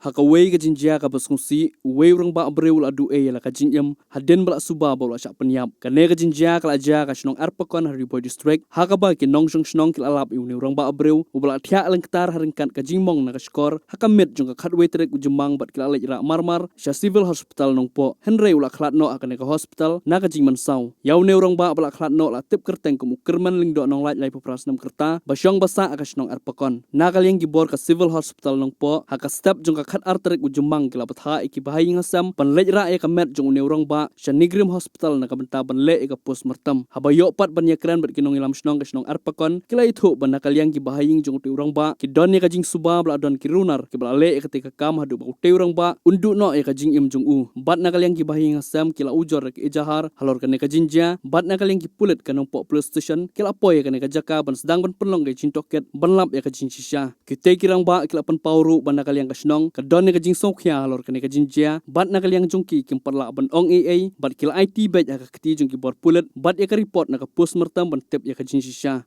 hakaway ka jinjia ka baskungsi way urang ba abreu adu la ka jinjam haden bala suba bala syak penyap kane ka jinjia ka aja ka snong arpakon Hariboy district hakaba ki nong snong kil alap iu urang ba abreu ubala thia alang ketar haringkan ka jingmong na ka skor hakamit jong ka khatway trek ujumang bat kila ra marmar sya civil hospital nongpo henry ula khlat no akane ka hospital na ka jingman saw yaw ne urang ba bala khlat no la tip kerteng kum kerman lingdo nong lai peprasnam kerta basyong basa ka snong arpakon na kalyang gibor ka civil hospital nongpo haka step jong khat arterik ujumang kila batha iki bahayi ngasam panlej ra ya kamet jong ne urang ba shanigrim hospital na kabenta banle ika postmortem habayo pat banyakran bat kinong ilam snong ka snong arpakon kila itu ban kalyang gi bahayi jong te urang ba ki don ya ka jing suba bla don ki runar ki bla le ketika kam hadu ba te urang ba undu no ya ka jing im jong u bat na kalyang gi bahayi ngasam kila ujor ki ijahar halor ka ne ka jinja bat na kalyang gi pulit ka nong po police station kila poy ka ne ka jaka ban sedang ban penlong ga cintoket banlap ya ka jing shisha kita kirang ba kila pan pauru ban na kalyang ka snong kadon ka jing sokya lor kane ka jinjia bat na kalyang jungki kim parla ban ong aa bat kil IT bet ya ka kti jungki bor pulet bat ya ka report na ka postmortem ban tep ya ka jing shisha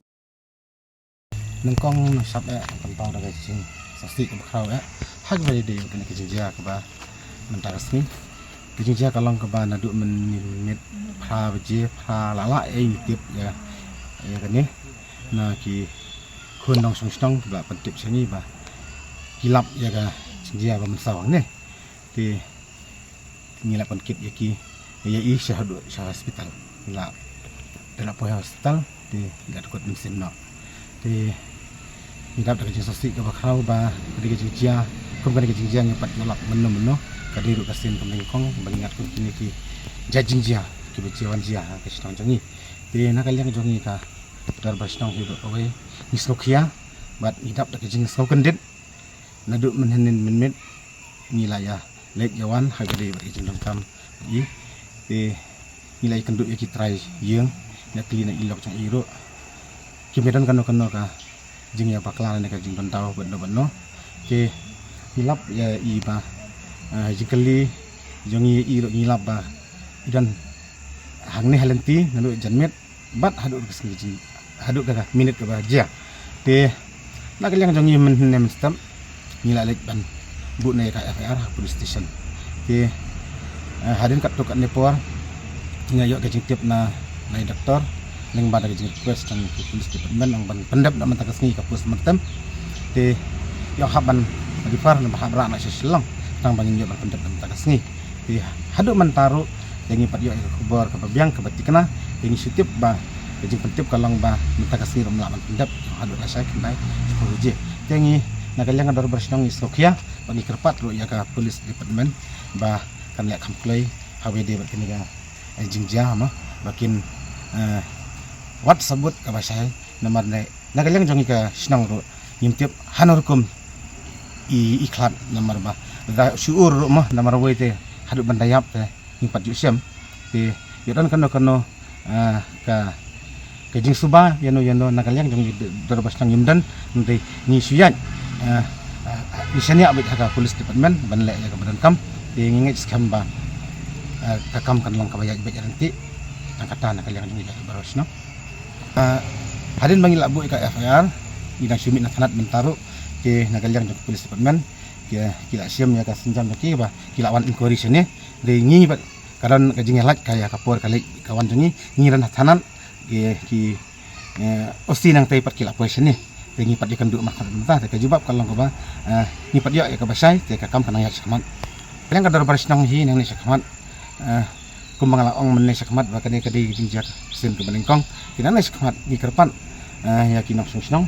nengkong sap ya pantau daga jing sasti ka khrau ya hak bari de kane ka jinjia ka ba mentarasmi ka jinjia kalong ka ba na du men phra bje phra lala ai tip ya ya kane na ki khun dong song ba pantip sani ba hilap ya ka jinjia ba mensawang ne ti ngila pankit yaki ya i syahadu syah hospital ngila dalam poy hospital ti gak takut mesin no ti ngidap dak jing sosi ka bakhau ba kedi jinjia kum kedi jinjia ngepat nolak meno kadiru kasin pemengkong bangingat ku kini ki jinjia ki bejiwan jia ka stong jongi ti nakaliang jongi ka dar basnong hidup away nislokia bat ngidap dak jing so kendit nadu menhenin menmet nilaya lek yawan hagade bagi jendong kam i te nilai kenduk ya kitrai yeung na klina ilok jong iro kimedan kano ka jing ya baklan ka jing tau benno ke hilap ya i ba jikali jong iro ngilap ba idan hangne halenti nadu janmet bat hadu kesini jing hadu ka minit ka ba ja te nakaliang jong menhenem stam nilai lek ban bu na ka FIR police station ke hadin kat tukat nepor ngayo ka jing tip na doktor ning ba ka jing request tang police department ang ban pendap na mentakas ngi ka postmortem te yo haban di far na bahra na silang tang bangin yo ban pendap na mentakas ngi te hadu mentaru yang ipat yo ka kubor ka babyang ka batikna yang sitip ba ka jing pentip kalong ba mentakas ngi ramlaman pendap hadu rasa kendai je tengi nagalang dar bersnong isokia bagi kerpat ro ya ka police department ba kan lek kamplay hawede berkini ga jingjia ma bakin wat sebut ka basai namar nagalang jongi ka snong ro yimtip hanorkum iklat namar ba da syuur ro ma namar wete hadu bandayap te nimpat yusyam te yodan kano ka jing suba yano nagalang jongi dar bersnong yimdan nanti ni suyan misalnya abit haka police department banle ya kebadan kam ingin skam ba kakam kan lang kabaya ibet nanti angkatan nak yang ini baros no hadin bangil abu ka FIR idang sumit na tanat mentaru ke nagalyang jong police department ke kila siam ya ka senjam ki ba kila wan inquiry sini de ngi ba karan ka jing lat kaya kapor kali kawan jongi ngiran tanan ki osti nang taipat kila pois ni tengi pat ikan duk makan mentah te jubab kalau ko ba ni pat ya ka basai te ka kam kana ya sakmat peleng ka dar baris nang hi nang ni sakmat kumbang la ong men ni sakmat ba kadi jinjak sen ke balengkong kina ni sakmat ni kerpan ya kinok sung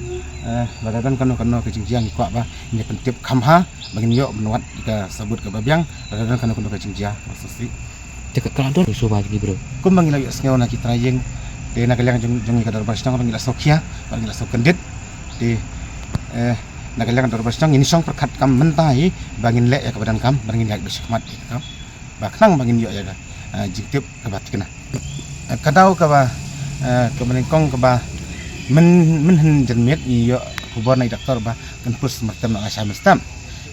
badadan kano ke jinjiang ko ba ni pentip kamha bagin yo menuat ka sabut ke babyang badadan kano ke jinjia prosesi dekat keladon so bagi bro kumbang la yo sngaw na kitrayeng te nagalang jong ka dar baris nang ngila sokia ba ngila sokendit di nagalang dar basang ini song perkat kam mentai bangin lek ya kebadan kam bangin lek besikmat kam baknang bangin yo ya jiktip ke batikna kadau ka ba ke menengkong ke ba men jenmet yo kubor na doktor ba kan pus mertem na asam stam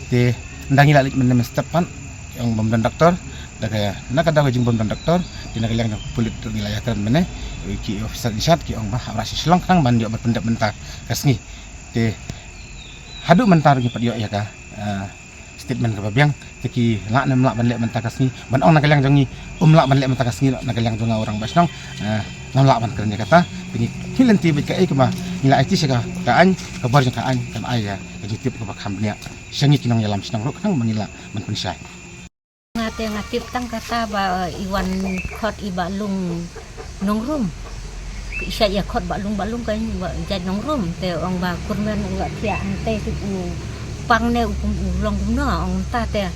de ndangi lalik menem stepan yang bomdan doktor da kaya nakadaw jing bomdan doktor di nagalang pulit wilayah kan mene ki officer isat ki ong ba rasi selong kang ban yo berpendap mentah kasngi te hadu mentar gi padyo ya ka statement ke babiang teki lak nem lak ban lek mentakas ni ban ong nagalang jongi lak ban lek mentakas ni nagalang jonga orang basnong nam lak ban kerja kata pini hilenti bit ka e kema nila IT sega kaan kabar jong kaan kam aya jitip ke bakam nia sengi kinong yalam sinong rok nang mangila man pensai ngatip tang kata ba iwan khot iba lung nongrum isya ya khot ba lung kan jad nongrum te ong ba kurmen ong tia ante tu pang ne ukum ulong guna ong ta te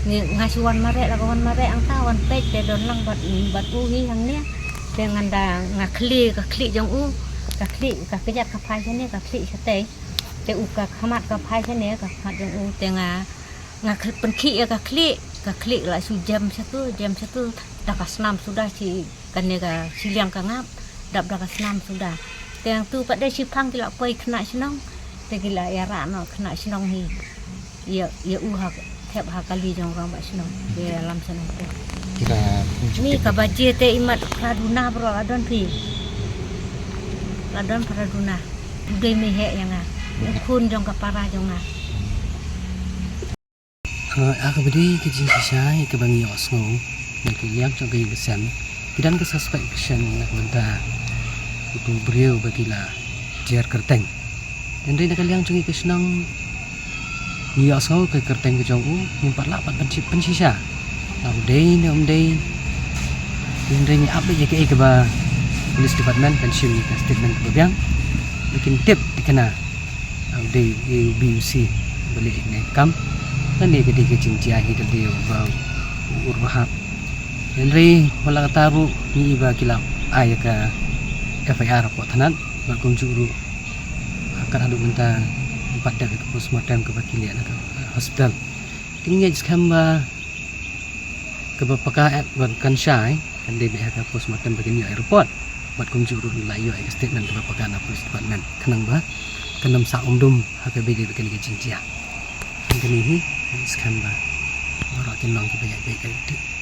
ni ngasuan mare la kawan mare ang ta wan pe te don lang bat uhi hang ne te nganda ngakli ka kli jong u ka kli ka kejat ka phai ne ka kli te te u ka khamat ka phai ne ka khat jong u te ngakli penki ka kli la su jam satu dah senam sudah si kanega siliang kangap dap dah senam sudah yang tu pada si pang kila koi kena senong te kila ya rano kena senong hi ya uhak thep hakali jong orang bak senong di dalam senong tu kita ni kabaje te imat praduna bro adon pi adon praduna budai mehe yang kun jong kapara jong Aku beri ke jin sisai ke bangi osngo nak liang jong ke besan kidan ke suspect besan nak menta itu beriau bagilah jar kerteng dan dia nak liang jong ke senang ni osngo ke kerteng ke jong u nimpat lah pensisa au dei ni dei dan dia ni apa je ke ba police department pension ni statement ke biang bikin tip dikena au dei BUC balik ni kam kan dia ketika cincin hidup dia bang urhab dan ri wala taru ni iba kilap ayah ke FIR pot tanan berkum juru akan ada minta empat dah ke postmortem ke bakilian ke hospital tinggal skamba ke bapaka berkan syai kan dia ke postmortem begini airport berkum juru layu statement ke bapaka na police department kenang ba kenam sa umdum hak bede begini ke cincin kini sekarang orang kenal kita baik-baik